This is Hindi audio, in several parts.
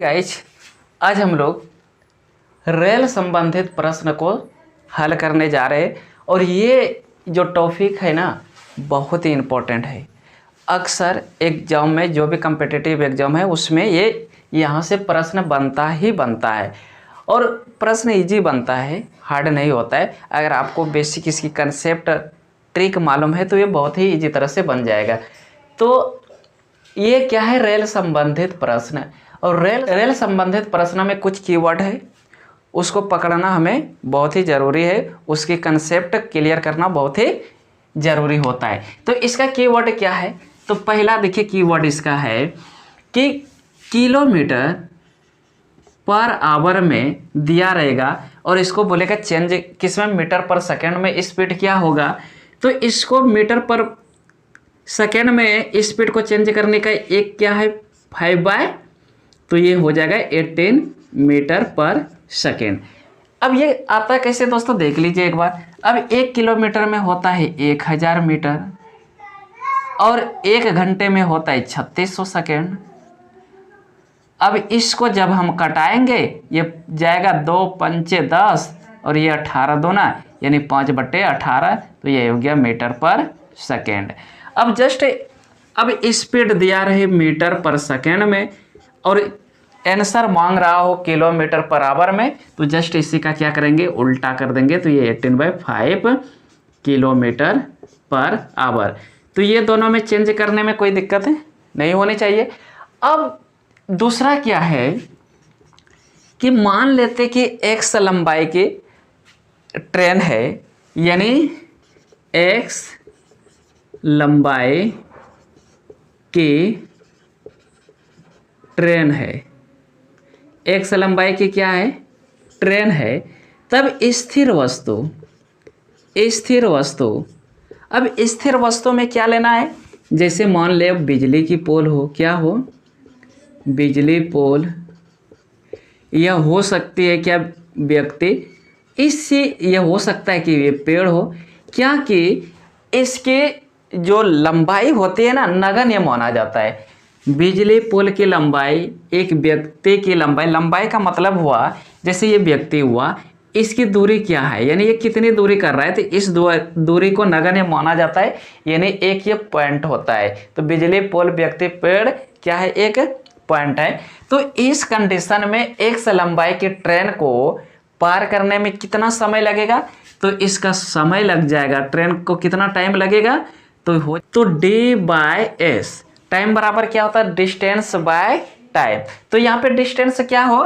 गाइस, आज हम लोग रेल संबंधित प्रश्न को हल करने जा रहे हैं और ये जो टॉपिक है ना बहुत ही इम्पोर्टेंट है। अक्सर एग्ज़ाम में जो भी कम्पिटिटिव एग्ज़ाम है उसमें ये यहाँ से प्रश्न बनता ही बनता है और प्रश्न इजी बनता है, हार्ड नहीं होता है। अगर आपको बेसिक इसकी कंसेप्ट ट्रिक मालूम है तो ये बहुत ही इजी तरह से बन जाएगा। तो ये क्या है, रेल संबंधित प्रश्न। और रेल संबंधित प्रश्न में कुछ कीवर्ड है, उसको पकड़ना हमें बहुत ही ज़रूरी है, उसकी कंसेप्ट क्लियर करना बहुत ही ज़रूरी होता है। तो इसका कीवर्ड क्या है, तो पहला देखिए कीवर्ड इसका है कि किलोमीटर पर आवर में दिया रहेगा और इसको बोलेगा चेंज किसमें, मीटर पर सेकेंड में स्पीड क्या होगा। तो इसको मीटर पर सेकेंड में स्पीड को चेंज करने का एक क्या है 5/, तो ये हो जाएगा 18 मीटर पर सेकेंड। अब ये आता है कैसे दोस्तों, देख लीजिए एक बार। अब 1 किलोमीटर में होता है 1000 मीटर और 1 घंटे में होता है 3600 सेकेंड। अब इसको जब हम कटाएंगे ये जाएगा 2 पंचे 10 और ये 18 दूना यानी 5/18, तो ये हो गया मीटर पर सेकेंड। अब जस्ट अब स्पीड दिया रहे मीटर पर सेकेंड में और आंसर मांग रहा हो किलोमीटर पर आवर में, तो जस्ट इसी का क्या करेंगे, उल्टा कर देंगे। तो ये 18/5 किलोमीटर पर आवर। तो ये दोनों में चेंज करने में कोई दिक्कत है नहीं होनी चाहिए। अब दूसरा क्या है कि मान लेते कि x लंबाई की ट्रेन है, यानी x लंबाई की ट्रेन है, x लंबाई की क्या है, ट्रेन है। तब स्थिर वस्तु, अब स्थिर वस्तु में क्या लेना है, जैसे मान ले बिजली की पोल हो, क्या हो, बिजली पोल, यह हो सकती है क्या व्यक्ति, इससे यह हो सकता है कि ये पेड़ हो, क्या कि इसके जो लंबाई होती है ना नगण्य माना जाता है। बिजली पोल की लंबाई एक व्यक्ति की लंबाई का मतलब हुआ जैसे ये व्यक्ति हुआ, इसकी दूरी क्या है, यानी ये कितनी दूरी कर रहा है, तो इस दूरी को नगण्य माना जाता है, यानी एक ये पॉइंट होता है। तो बिजली पोल व्यक्ति पेड़ क्या है, एक पॉइंट है। तो इस कंडीशन में x लंबाई की ट्रेन को पार करने में कितना समय लगेगा, तो इसका समय लग जाएगा, ट्रेन को कितना टाइम लगेगा, तो d/s, टाइम बराबर क्या होता है, डिस्टेंस बाय टाइम। तो यहाँ पे डिस्टेंस क्या हो,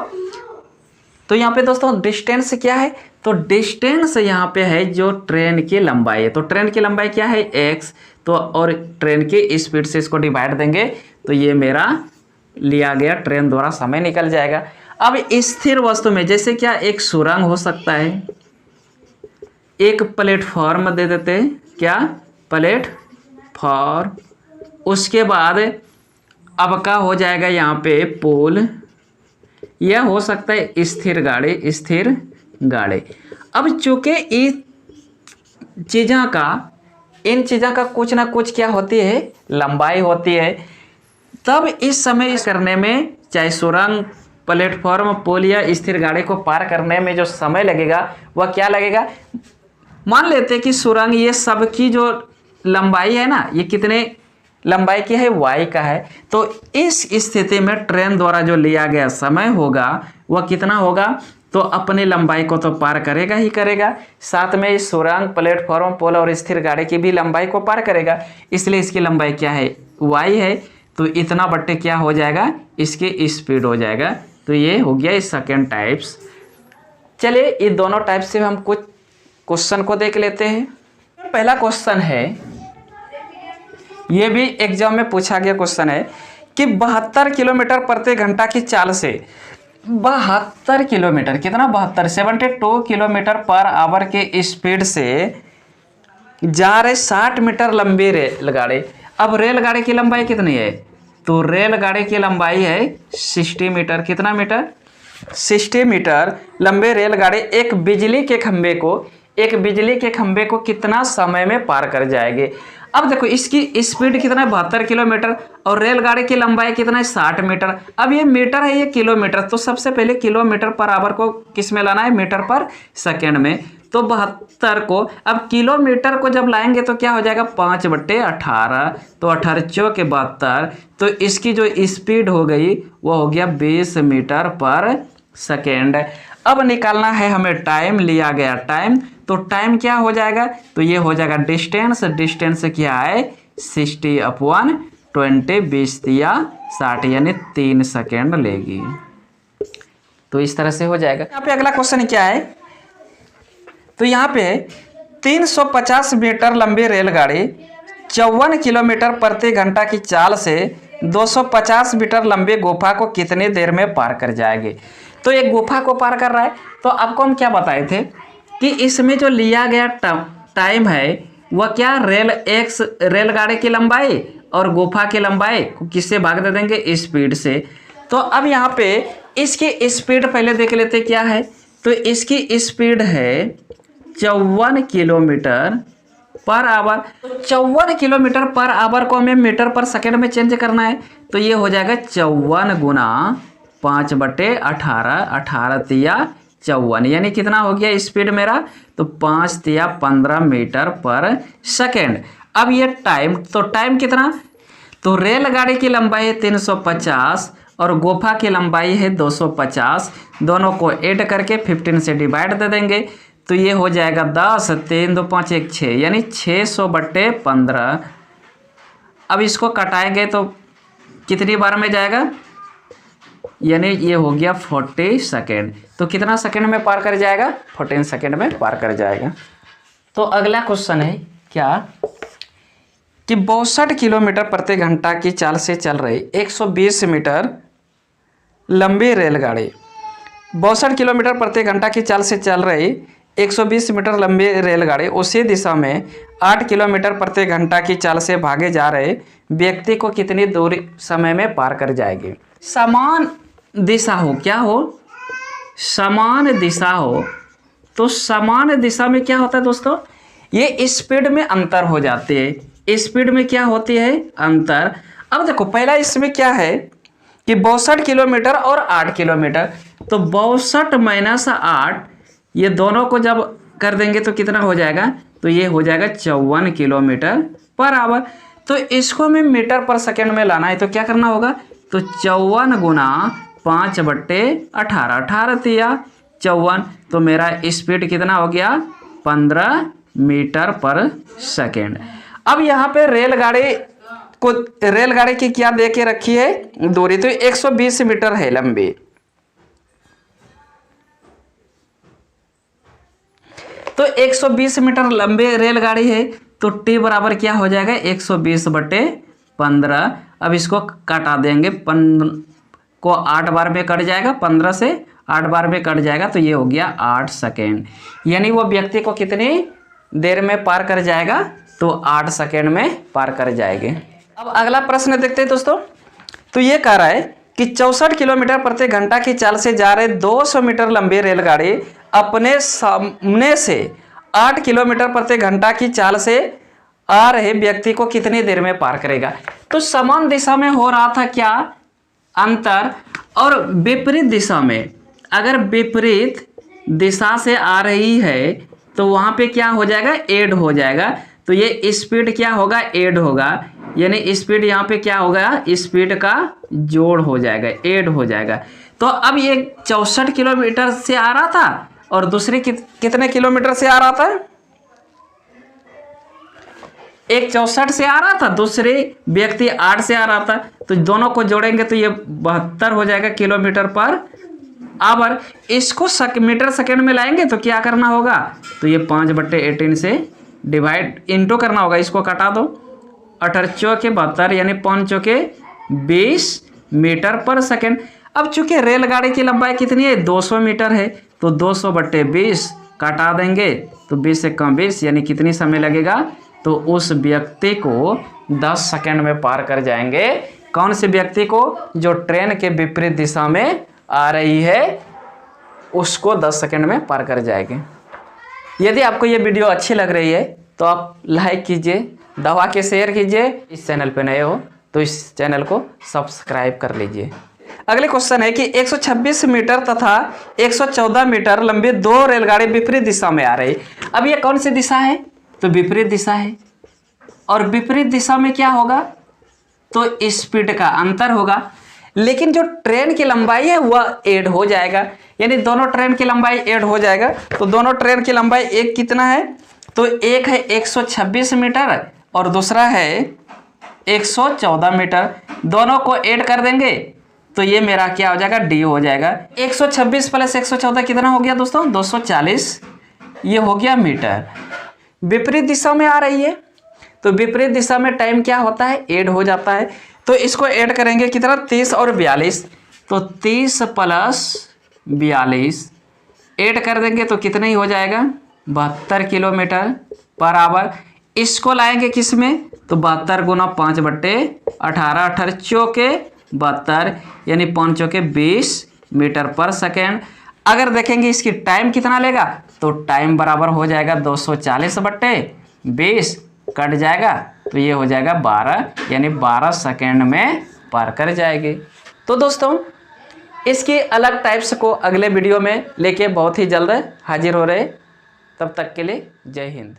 तो यहाँ पे दोस्तों डिस्टेंस क्या है, तो डिस्टेंस यहाँ पे है जो ट्रेन की लंबाई है। तो ट्रेन की लंबाई क्या है x, तो और ट्रेन की स्पीड से इसको डिवाइड देंगे तो ये मेरा लिया गया ट्रेन द्वारा समय निकल जाएगा। अब स्थिर वस्तु में जैसे क्या, एक सुरंग हो सकता है, एक प्लेटफॉर्म दे देते हैं, क्या प्लेटफॉर्म, उसके बाद अब का हो जाएगा यहाँ पे पोल, यह हो सकता है स्थिर गाड़ी। अब चूंकि इन चीज़ों का कुछ ना कुछ क्या होती है, लंबाई होती है। तब इस समय करने में चाहे सुरंग, प्लेटफॉर्म, पोल या स्थिर गाड़ी को पार करने में जो समय लगेगा वह क्या लगेगा, मान लेते हैं कि सुरंग ये सब की जो लंबाई है ना, ये कितने लंबाई की है, y का है। तो इस स्थिति में ट्रेन द्वारा जो लिया गया समय होगा वह कितना होगा, तो अपनी लंबाई को तो पार करेगा ही करेगा, साथ में इस सुरंग, प्लेटफॉर्म, पोल और स्थिर गाड़ी की भी लंबाई को पार करेगा, इसलिए इसकी लंबाई क्या है, y है। तो इतना बट्टे क्या हो जाएगा, इसकी स्पीड हो जाएगा। तो ये हो गया इस सेकेंड टाइप्स। चलिए ये दोनों टाइप से हम कुछ क्वेश्चन को देख लेते हैं। पहला क्वेश्चन है, ये भी एग्जाम में पूछा गया क्वेश्चन है कि 72 किलोमीटर प्रति घंटा की चाल से 72 किलोमीटर, कितना 72 किलोमीटर पर आवर के स्पीड से जा रहे 60 मीटर लंबी रेलगाड़ी। अब रेलगाड़ी की लंबाई कितनी है, तो रेलगाड़ी की लंबाई है 60 मीटर, कितना मीटर, 60 मीटर लंबे रेलगाड़ी एक बिजली के खंबे को कितना समय में पार कर जाएगी। अब देखो इसकी स्पीड कितना है 72 किलोमीटर और रेलगाड़ी की लंबाई कितना है 60 मीटर। अब ये मीटर है, ये किलोमीटर, तो सबसे पहले किलोमीटर पर आवर को किस में लाना है, मीटर पर सेकेंड में। तो 72 को अब किलोमीटर को जब लाएंगे तो क्या हो जाएगा 5/18, तो 18 चौके 72, तो इसकी जो स्पीड हो गई वो हो गया 20 मीटर पर सेकेंड। अब निकालना है हमें टाइम, लिया गया टाइम, तो टाइम क्या हो जाएगा, तो ये हो जाएगा डिस्टेंस, डिस्टेंस क्या है 60/20, 20 या 60 यानी 3 सेकेंड लेगी। तो इस तरह से हो जाएगा। यहाँ पे अगला क्वेश्चन क्या है, तो यहाँ पे 350 मीटर लंबी रेलगाड़ी 54 किलोमीटर प्रति घंटा की चाल से 250 मीटर लंबी गुफा को कितनी देर में पार कर जाएगी। तो एक गुफा को पार कर रहा है। तो आपको हम क्या बताए थे कि इसमें जो लिया गया टाइम है वह क्या, रेलगाड़ी की लंबाई और गुफा की लंबाई को किससे भाग दे देंगे, स्पीड से। तो अब यहाँ पे इसकी स्पीड पहले देख लेते क्या है, तो इसकी स्पीड है 54 kilometre per hour. 54 kilometre per hour को हमें मीटर पर सेकेंड में चेंज करना है, तो ये हो जाएगा 54 गुना 5/18, 18 तिया 54, यानी कितना हो गया स्पीड मेरा, तो 5 तिया 15 मीटर पर सेकेंड। अब ये टाइम, तो टाइम कितना, तो रेलगाड़ी की लंबाई है 350 और गुफा की लंबाई है 250, दोनों को ऐड करके 15 से डिवाइड दे देंगे, तो ये हो जाएगा 10, 3 2 5 1 6, यानी 600/15। अब इसको कटाएंगे तो कितनी बार में जाएगा, यानी ये हो गया 40 सेकेंड। तो कितना सेकेंड में पार कर जाएगा, 14 सेकेंड में पार कर जाएगा। तो अगला क्वेश्चन है क्या कि 62 किलोमीटर प्रति घंटा की चाल से चल रही 120 मीटर लंबी रेलगाड़ी, 62 किलोमीटर प्रति घंटा की चाल से चल रही 120 मीटर लंबी रेलगाड़ी उसी दिशा में 8 किलोमीटर प्रति घंटा की चाल से भागे जा रहे व्यक्ति को कितनी दूरी समय में पार कर जाएगी। समान दिशा हो, क्या हो, समान दिशा हो, तो समान दिशा में क्या होता है दोस्तों, ये स्पीड में अंतर हो जाते हैं, स्पीड में क्या होती है अंतर। अब देखो पहला इसमें क्या है कि 62 किलोमीटर और 8 किलोमीटर, तो 62 माइनस 8, ये दोनों को जब कर देंगे तो कितना हो जाएगा, तो ये हो जाएगा 54 किलोमीटर पर आवर। तो इसको हमें मीटर पर सेकेंड में लाना है, तो क्या करना होगा, तो 54 गुना 5/18, 18 तिया 54, तो मेरा स्पीड कितना हो गया 15 मीटर पर सेकेंड। अब यहाँ पे रेलगाड़ी की क्या दे के रखी है दूरी, तो 120 मीटर है लंबी, तो 120 मीटर लंबी रेलगाड़ी है, तो टी बराबर क्या हो जाएगा 120/15। अब इसको काटा देंगे, 15 को 8 बार में कट जाएगा, 15 से 8 बार में कट जाएगा, तो ये हो गया 8 सेकेंड, यानी वो व्यक्ति को कितनी देर में पार कर जाएगा, तो 8 सेकेंड में पार कर जाएंगे। अब अगला प्रश्न देखते हैं दोस्तों, तो ये कह रहा है कि 64 किलोमीटर प्रति घंटा की चाल से जा रहे 200 मीटर लंबी रेलगाड़ी अपने सामने से 8 किलोमीटर प्रति घंटा की चाल से आ रहे व्यक्ति को कितनी देर में पार करेगा। तो समान दिशा में हो रहा था क्या अंतर, और विपरीत दिशा में, अगर विपरीत दिशा से आ रही है तो वहां पे क्या हो जाएगा, ऐड हो जाएगा, तो ये स्पीड क्या होगा, ऐड होगा, यानी स्पीड यहाँ पे क्या होगा, स्पीड का जोड़ हो जाएगा, ऐड हो जाएगा। तो अब ये 64 किलोमीटर से आ रहा था और दूसरी कितने किलोमीटर से आ रहा था, एक 64 से आ रहा था, दूसरे व्यक्ति 8 से आ रहा था, तो दोनों को जोड़ेंगे तो ये 72 हो जाएगा किलोमीटर पर आवर। इसको मीटर सेकेंड में लाएंगे तो क्या करना होगा, तो ये 5/18 से डिवाइड इंटू करना होगा, इसको कटा दो, 18 चौके 72 यानी 5 चौके 20 मीटर पर सेकेंड। अब चूंकि रेलगाड़ी की लंबाई कितनी है 200 मीटर है, तो 200/20 काटा देंगे, तो 20 से कम 20 यानी कितनी समय लगेगा, तो उस व्यक्ति को 10 सेकेंड में पार कर जाएंगे। कौन से व्यक्ति को, जो ट्रेन के विपरीत दिशा में आ रही है उसको 10 सेकेंड में पार कर जाएंगे। यदि आपको ये वीडियो अच्छी लग रही है तो आप लाइक कीजिए दबा के शेयर कीजिए। इस चैनल पे नए हो तो इस चैनल को सब्सक्राइब कर लीजिए। अगले क्वेश्चन है कि 126 मीटर तथा 114 मीटर लंबी दो रेलगाड़ी विपरीत दिशा में आ रही। अब ये कौन सी दिशा है? तो विपरीत दिशा है। और विपरीत दिशा में क्या होगा? तो स्पीड का अंतर होगा, लेकिन जो ट्रेन की लंबाई है वह ऐड हो जाएगा, यानी दोनों ट्रेन की लंबाई ऐड हो जाएगा। तो दोनों ट्रेन की लंबाई एक कितना है? तो एक है 126 मीटर और दूसरा है 114 मीटर। दोनों को ऐड कर देंगे तो ये मेरा क्या हो जाएगा? डी हो जाएगा। 126 प्लस 114 कितना हो गया दोस्तों? 240। ये हो गया मीटर। विपरीत दिशा में आ रही है तो विपरीत दिशा में टाइम क्या होता है? ऐड हो जाता है। तो इसको ऐड करेंगे कितना? 30 और 42। तो 30 प्लस 42 ऐड कर देंगे तो कितना ही हो जाएगा? 72 किलोमीटर पर आवर। इसको लाएंगे किस में? तो 72 गुना 5/18, 18 चौके 72, यानी 5 चौके 20 मीटर पर सेकेंड। अगर देखेंगे इसकी टाइम कितना लेगा, तो टाइम बराबर हो जाएगा 240/20, कट जाएगा तो ये हो जाएगा 12, यानी 12 सेकेंड में पार कर जाएगी। तो दोस्तों इसकी अलग टाइप्स को अगले वीडियो में लेके बहुत ही जल्द हाजिर हो रहे। तब तक के लिए जय हिंद।